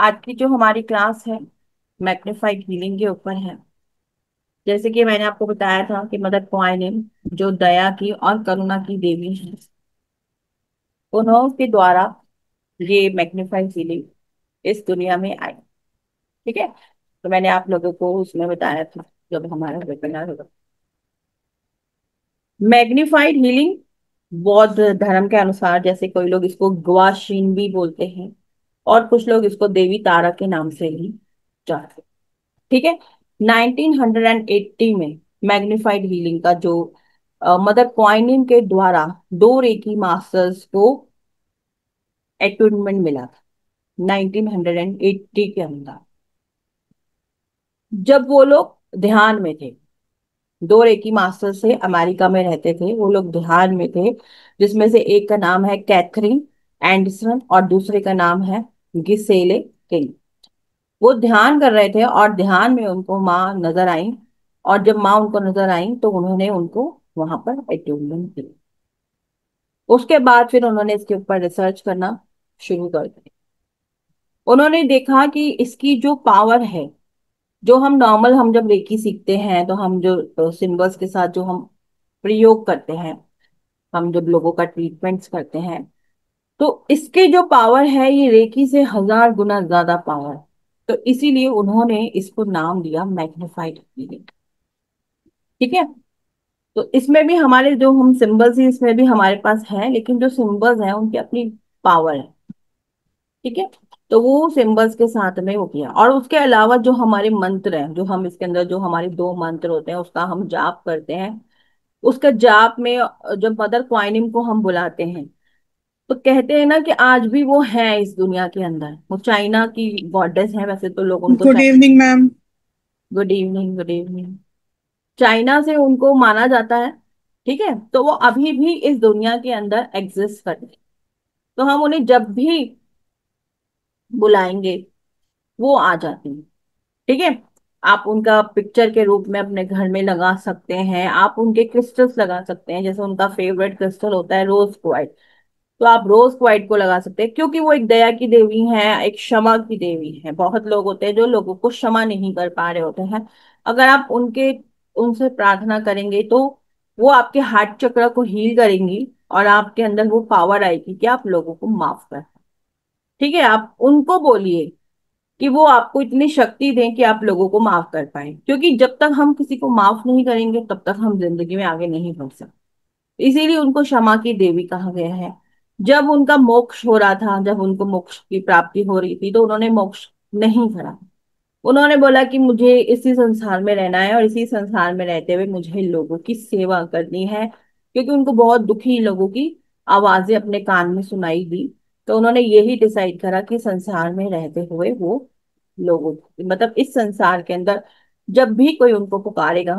आज की जो हमारी क्लास है मैग्नीफाइड हीलिंग के ऊपर है। जैसे कि मैंने आपको बताया था कि मदर क्वाइनिन जो दया की और करुणा की देवी है, उन्हों के द्वारा ये मैग्नीफाइड हीलिंग इस दुनिया में आई। ठीक है, तो मैंने आप लोगों को उसमें बताया था जब हमारा वेबिनार होगा। मैग्नीफाइड हीलिंग बौद्ध धर्म के अनुसार, जैसे कोई लोग इसको ग्वाशीन भी बोलते हैं और कुछ लोग इसको देवी तारा के नाम से ही जानते हैं। ठीक है, 1980 में मैग्नीफाइड हीलिंग का जो मदर क्वाइनिन के द्वारा दो रेकी मास्टर्स को अटूनमेंट मिला था 1980 के अंदर, जब वो लोग ध्यान में थे। दो रेकी मास्टर्स से अमेरिका में रहते थे, वो लोग ध्यान में थे, जिसमें से एक का नाम है कैथरीन एंडरसन और दूसरे का नाम है गिसेले किंग। वो ध्यान कर रहे थे और ध्यान में उनको माँ नजर आई, और जब माँ उनको नजर आई तो उन्होंने उनको वहां पर अटैचमेंट दी। उसके बाद फिर उन्होंने इसके ऊपर रिसर्च करना शुरू कर दिया। उन्होंने देखा कि इसकी जो पावर है, जो हम जब रेकी सीखते हैं तो हम जो सिंबल्स के साथ जो हम प्रयोग करते हैं, हम जब लोगों का ट्रीटमेंट्स करते हैं, तो इसके जो पावर है ये रेकी से 1000 गुना ज्यादा पावर। तो इसीलिए उन्होंने इसको नाम दिया मैग्निफाइड हीलिंग। ठीक है, तो इसमें भी हमारे जो हम सिंबल्स हैं इसमें भी हमारे पास है, लेकिन जो सिंबल्स हैं उनकी अपनी पावर है। ठीक है, तो वो सिंबल्स के साथ में हो गया। और उसके अलावा जो हमारे मंत्र हैं, जो हम इसके अंदर जो हमारे दो मंत्र होते हैं उसका हम जाप करते हैं, उसका जाप में जब मदर क्वाइनिम को हम बुलाते हैं तो कहते हैं ना कि आज भी वो है इस दुनिया के अंदर। वो चाइना की गॉडेस है, वैसे तो लोग उनको good evening ma'am. Good evening, good evening. China से उनको माना जाता है। ठीक है, तो वो अभी भी इस दुनिया के अंदर एग्जिस्ट करते हैं। तो हम उन्हें जब भी बुलाएंगे वो आ जाती है। ठीक है, आप उनका पिक्चर के रूप में अपने घर में लगा सकते हैं, आप उनके क्रिस्टल्स लगा सकते हैं। जैसे उनका फेवरेट क्रिस्टल होता है रोज क्वाइट, तो आप रोज क्वाइट को लगा सकते हैं, क्योंकि वो एक दया की देवी है, एक क्षमा की देवी है। बहुत लोग होते हैं जो लोगों को क्षमा नहीं कर पा रहे होते हैं। अगर आप उनके उनसे प्रार्थना करेंगे तो वो आपके हार्ट चक्र को हील करेंगी और आपके अंदर वो पावर आएगी कि आप लोगों को माफ कर। ठीक है, आप उनको बोलिए कि वो आपको इतनी शक्ति दें कि आप लोगों को माफ कर पाए, क्योंकि जब तक हम किसी को माफ नहीं करेंगे तब तक हम जिंदगी में आगे नहीं बढ़ सकते। इसीलिए उनको क्षमा की देवी कहा गया है। जब उनका मोक्ष हो रहा था, जब उनको मोक्ष की प्राप्ति हो रही थी, तो उन्होंने मोक्ष नहीं करा। उन्होंने बोला कि मुझे इसी संसार में रहना है और इसी संसार में रहते हुए मुझे लोगों की सेवा करनी है, क्योंकि उनको बहुत दुखी लोगों की आवाजें अपने कान में सुनाई दी। तो उन्होंने यही डिसाइड करा कि संसार में रहते हुए वो लोगों मतलब इस संसार के अंदर जब भी कोई उनको पुकारेगा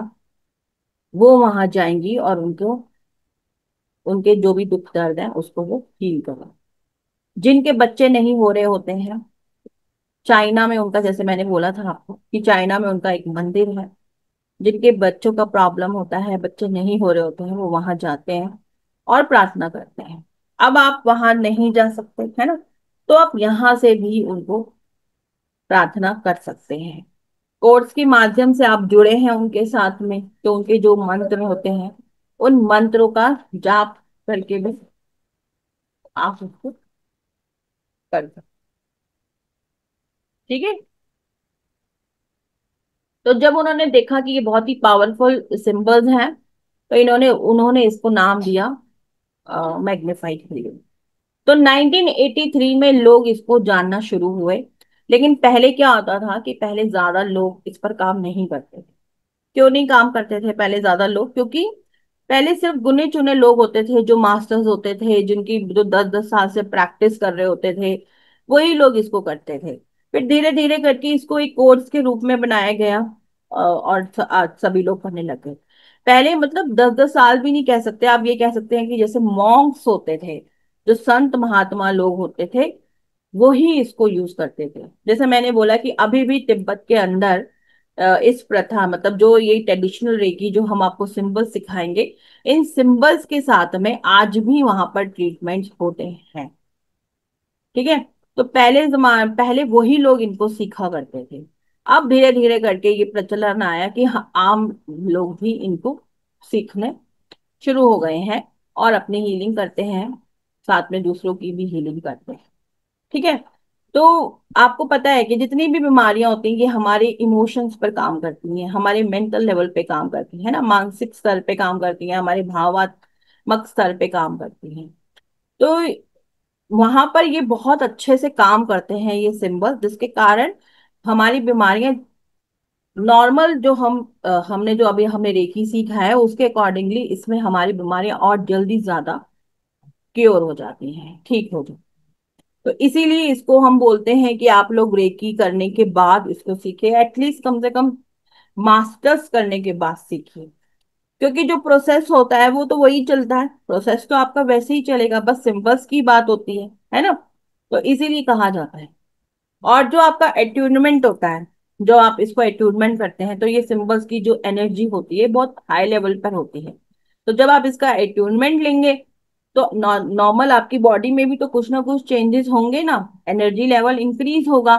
वो वहां जाएंगी और उनको उनके जो भी दुख दर्द है उसको वो हील करेगा। जिनके बच्चे नहीं हो रहे होते हैं, चाइना में उनका, जैसे मैंने बोला था आपको कि चाइना में उनका एक मंदिर है। जिनके बच्चों का प्रॉब्लम होता है, बच्चे नहीं हो रहे होते हैं, वो वहां जाते हैं और प्रार्थना करते हैं। अब आप वहां नहीं जा सकते है ना, तो आप यहाँ से भी उनको प्रार्थना कर सकते हैं। कोर्स के माध्यम से आप जुड़े हैं उनके साथ में, तो उनके जो मंत्र होते हैं उन मंत्रों का जाप करके भी आप उसको कर सकते। ठीक है, तो जब उन्होंने देखा कि ये बहुत ही पावरफुल सिंबल्स हैं, तो इन्होंने उन्होंने इसको नाम दिया मैग्नीफाइड हीलिंग। तो 1983 में लोग इसको जानना शुरू हुए। लेकिन पहले क्या होता था कि पहले ज्यादा लोग इस पर काम नहीं करते थे। क्यों नहीं काम करते थे पहले ज्यादा लोग? क्योंकि पहले सिर्फ गुने चुने लोग होते थे जो मास्टर्स होते थे, जिनकी जो 10-10 साल से प्रैक्टिस कर रहे होते थे, वही लोग इसको करते थे। फिर धीरे धीरे करके इसको एक कोर्स के रूप में बनाया गया और आज सभी लोग करने लग गए। पहले मतलब 10-10 साल भी नहीं कह सकते, आप ये कह सकते हैं कि जैसे मॉन्क्स होते थे, जो संत महात्मा लोग होते थे, वो ही इसको यूज करते थे। जैसे मैंने बोला कि अभी भी तिब्बत के अंदर इस प्रथा, मतलब जो ये ट्रेडिशनल रेकी जो हम आपको सिंबल्स सिखाएंगे, इन सिंबल्स के साथ में आज भी वहां पर ट्रीटमेंट्स होते हैं। ठीक है, तो पहले वही लोग इनको सीखा करते थे। अब धीरे धीरे करके ये प्रचलन आया कि हाँ, आम लोग भी इनको सीखने शुरू हो गए हैं और अपनी हीलिंग करते हैं, साथ में दूसरों की भी हीलिंग करते हैं। ठीक है। तो आपको पता है कि जितनी भी बीमारियां होती हैं ये हमारे इमोशंस पर काम करती हैं, हमारे मेंटल लेवल पे काम करती है ना, मानसिक स्तर पे काम करती हैं, हमारे भावात्मक स्तर पे काम करती हैं। तो वहां पर ये बहुत अच्छे से काम करते हैं ये सिंबल, जिसके कारण हमारी बीमारियां नॉर्मल जो हमने जो अभी हमने रेकी सीखा है उसके अकॉर्डिंगली इसमें हमारी बीमारियां और जल्दी ज्यादा क्योर हो जाती हैं, ठीक हो जाती। तो इसीलिए इसको हम बोलते हैं कि आप लोग रेकी करने के बाद इसको सीखे, एटलीस्ट कम से कम मास्टर्स करने के बाद सीखिए। क्योंकि जो प्रोसेस होता है वो तो वही चलता है, प्रोसेस तो आपका वैसे ही चलेगा, बस सिंबल्स की बात होती है ना। तो इसीलिए कहा जाता है। और जो आपका एट्यूनमेंट होता है, जो आप इसको एट्यूनमेंट करते हैं, तो ये सिंबल्स की जो एनर्जी होती है बहुत हाई लेवल पर होती है। तो जब आप इसका एट्यूनमेंट लेंगे तो नॉर्मल आपकी बॉडी में भी तो कुछ ना कुछ चेंजेस होंगे ना, एनर्जी लेवल इंक्रीज होगा।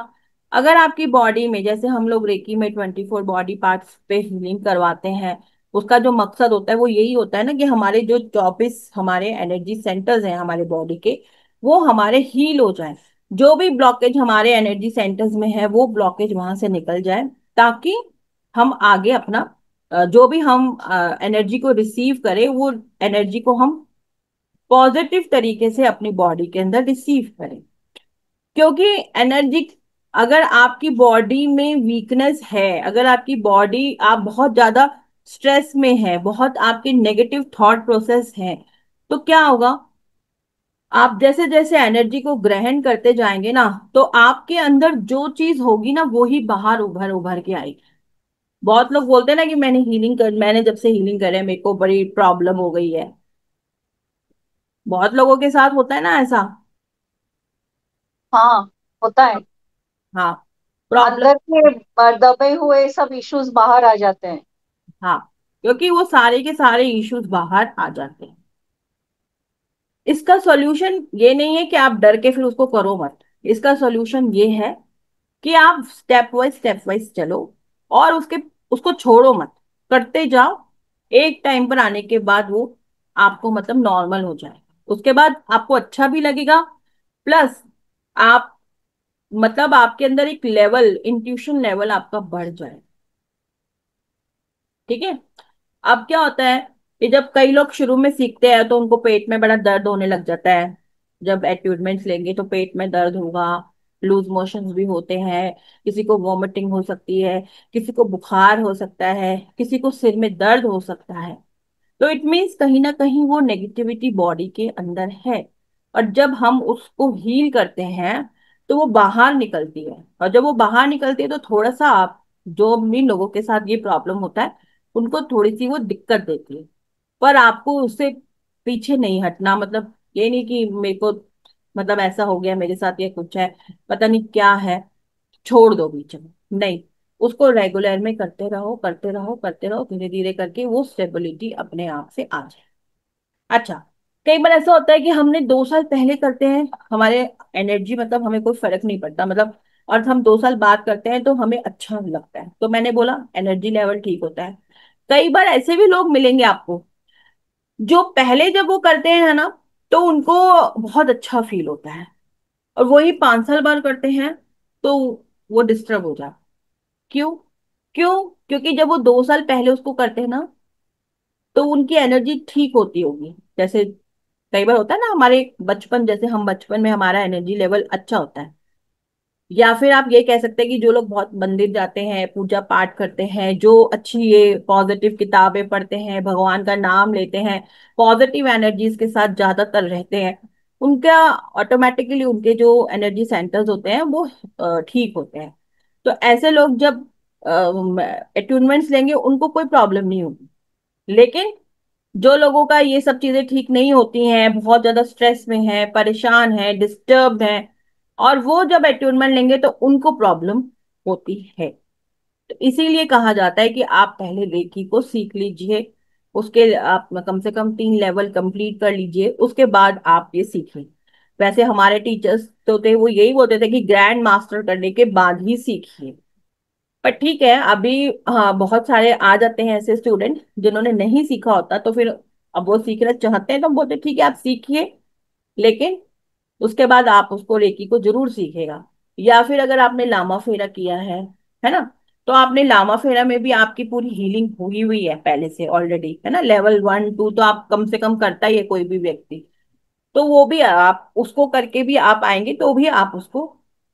अगर आपकी बॉडी में, जैसे हम लोग रेकी में 24 बॉडी पार्ट्स पे हीलिंग करवाते हैं, उसका जो मकसद होता है वो यही होता है ना कि हमारे जो 24 हमारे एनर्जी सेंटर्स हैं हमारे बॉडी के, वो हमारे हील हो जाए। जो भी ब्लॉकेज हमारे एनर्जी सेंटर्स में है वो ब्लॉकेज वहां से निकल जाए, ताकि हम आगे अपना जो भी हम एनर्जी को रिसीव करें वो एनर्जी को हम पॉजिटिव तरीके से अपनी बॉडी के अंदर रिसीव करें। क्योंकि एनर्जी, अगर आपकी बॉडी में वीकनेस है, अगर आपकी बॉडी, आप बहुत ज्यादा स्ट्रेस में है, बहुत आपके नेगेटिव थॉट प्रोसेस है, तो क्या होगा, आप जैसे जैसे एनर्जी को ग्रहण करते जाएंगे ना, तो आपके अंदर जो चीज होगी ना वो ही बाहर उभर उभर के आएगी। बहुत लोग बोलते हैं ना कि मैंने जब से हीलिंग करे मेरे को बड़ी प्रॉब्लम हो गई है। बहुत लोगों के साथ होता है ना ऐसा। हाँ, होता है। हाँ, प्रॉब्लम। अंदर के दबे हुए सब इश्यूज बाहर आ जाते हैं। हाँ, क्योंकि वो सारे के सारे इश्यूज बाहर आ जाते हैं। इसका सॉल्यूशन ये नहीं है कि आप डर के फिर उसको करो मत। इसका सॉल्यूशन ये है कि आप स्टेप वाइज चलो, और उसको छोड़ो मत, करते जाओ। एक टाइम पर आने के बाद वो आपको मतलब नॉर्मल हो जाए, उसके बाद आपको अच्छा भी लगेगा। प्लस आप मतलब आपके अंदर एक लेवल, इंट्यूशन लेवल आपका बढ़ जाए। ठीक है। अब क्या होता है कि जब कई लोग शुरू में सीखते हैं तो उनको पेट में बड़ा दर्द होने लग जाता है। जब एट्यूटमेंट्स लेंगे तो पेट में दर्द होगा, लूज मोशंस भी होते हैं, किसी को वॉमिटिंग हो सकती है, किसी को बुखार हो सकता है, किसी को सिर में दर्द हो सकता है। तो इट मीन्स कहीं ना कहीं वो नेगेटिविटी बॉडी के अंदर है। और जब हम उसको हील करते हैं तो वो बाहर निकलती है, और जब वो बाहर निकलती है तो थोड़ा सा आप, जो भी लोगों के साथ ये प्रॉब्लम होता है उनको थोड़ी सी वो दिक्कत देती है। पर आपको उससे पीछे नहीं हटना, मतलब ये नहीं कि मेरे को मतलब ऐसा हो गया मेरे साथ, ये कुछ है, पता नहीं क्या है, छोड़ दो बीच में, नहीं। उसको रेगुलर में करते रहो करते रहो करते रहो, धीरे धीरे करके वो स्टेबिलिटी अपने आप से आ जाए। अच्छा, कई बार ऐसा होता है कि हमने 2 साल पहले करते हैं, हमारे एनर्जी मतलब हमें कोई फर्क नहीं पड़ता, मतलब, और हम 2 साल बाद करते हैं तो हमें अच्छा लगता है, तो मैंने बोला एनर्जी लेवल ठीक होता है। कई बार ऐसे भी लोग मिलेंगे आपको जो पहले जब वो करते हैं ना तो उनको बहुत अच्छा फील होता है, और वही 5 साल बाद करते हैं तो वो डिस्टर्ब हो जाए। क्यों? क्यों? क्योंकि जब वो 2 साल पहले उसको करते हैं ना तो उनकी एनर्जी ठीक होती होगी। जैसे कई बार होता है ना हमारे बचपन, जैसे हम बचपन में हमारा एनर्जी लेवल अच्छा होता है। या फिर आप ये कह सकते हैं कि जो लोग बहुत मंदिर जाते हैं, पूजा पाठ करते हैं, जो अच्छी ये पॉजिटिव किताबें पढ़ते हैं, भगवान का नाम लेते हैं, पॉजिटिव एनर्जीज के साथ ज्यादातर रहते हैं, उनका ऑटोमेटिकली उनके जो एनर्जी सेंटर्स होते हैं वो ठीक होते हैं। तो ऐसे लोग जब अट्यूनमेंट्स लेंगे उनको कोई प्रॉब्लम नहीं होगी। लेकिन जो लोगों का ये सब चीजें ठीक नहीं होती हैं, बहुत ज्यादा स्ट्रेस में है, परेशान है, डिस्टर्ब है, और वो जब अट्यूनमेंट लेंगे तो उनको प्रॉब्लम होती है। तो इसीलिए कहा जाता है कि आप पहले रेकी को सीख लीजिए, उसके आप कम से कम 3 लेवल कंप्लीट कर लीजिए, उसके बाद आप ये सीखें। वैसे हमारे टीचर्स तो थे वो यही बोलते थे कि ग्रैंड मास्टर करने के बाद ही सीखिए। पर ठीक है, अभी हाँ बहुत सारे आ जाते हैं ऐसे स्टूडेंट जिन्होंने नहीं सीखा होता, तो फिर अब वो सीखना चाहते हैं तो हम बोलते हैं, ठीक है आप सीखिए, लेकिन उसके बाद आप उसको रेकी को जरूर सीखेगा। या फिर अगर आपने लामा फेरा किया है ना, तो आपने लामा फेरा में भी आपकी पूरी हीलिंग हुई हुई है पहले से ऑलरेडी, है ना, लेवल 1 2 तो आप कम से कम करता ही है कोई भी व्यक्ति। तो वो भी आप उसको करके भी आप आएंगे तो भी आप उसको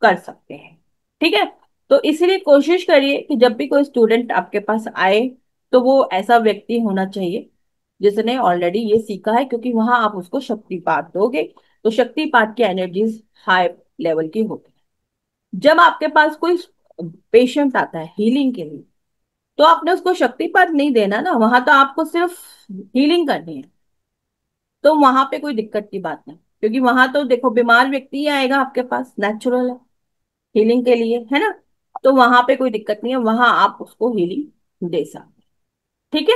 कर सकते हैं। ठीक है। तो इसीलिए कोशिश करिए कि जब भी कोई स्टूडेंट आपके पास आए तो वो ऐसा व्यक्ति होना चाहिए जिसने ऑलरेडी ये सीखा है, क्योंकि वहां आप उसको शक्तिपात दोगे तो शक्तिपात की एनर्जीज हाई लेवल की होती है। जब आपके पास कोई पेशेंट आता है हीलिंग के लिए, तो आपने उसको शक्तिपात नहीं देना ना, वहां तो आपको सिर्फ हीलिंग करनी है। तो वहां पे कोई दिक्कत की बात नहीं, क्योंकि वहां तो देखो बीमार व्यक्ति ही आएगा आपके पास, नेचुरल है हीलिंग के लिए, है ना। तो वहां पे कोई दिक्कत नहीं है, वहां आप उसको हीलिंग दे सकते हैं। ठीक है।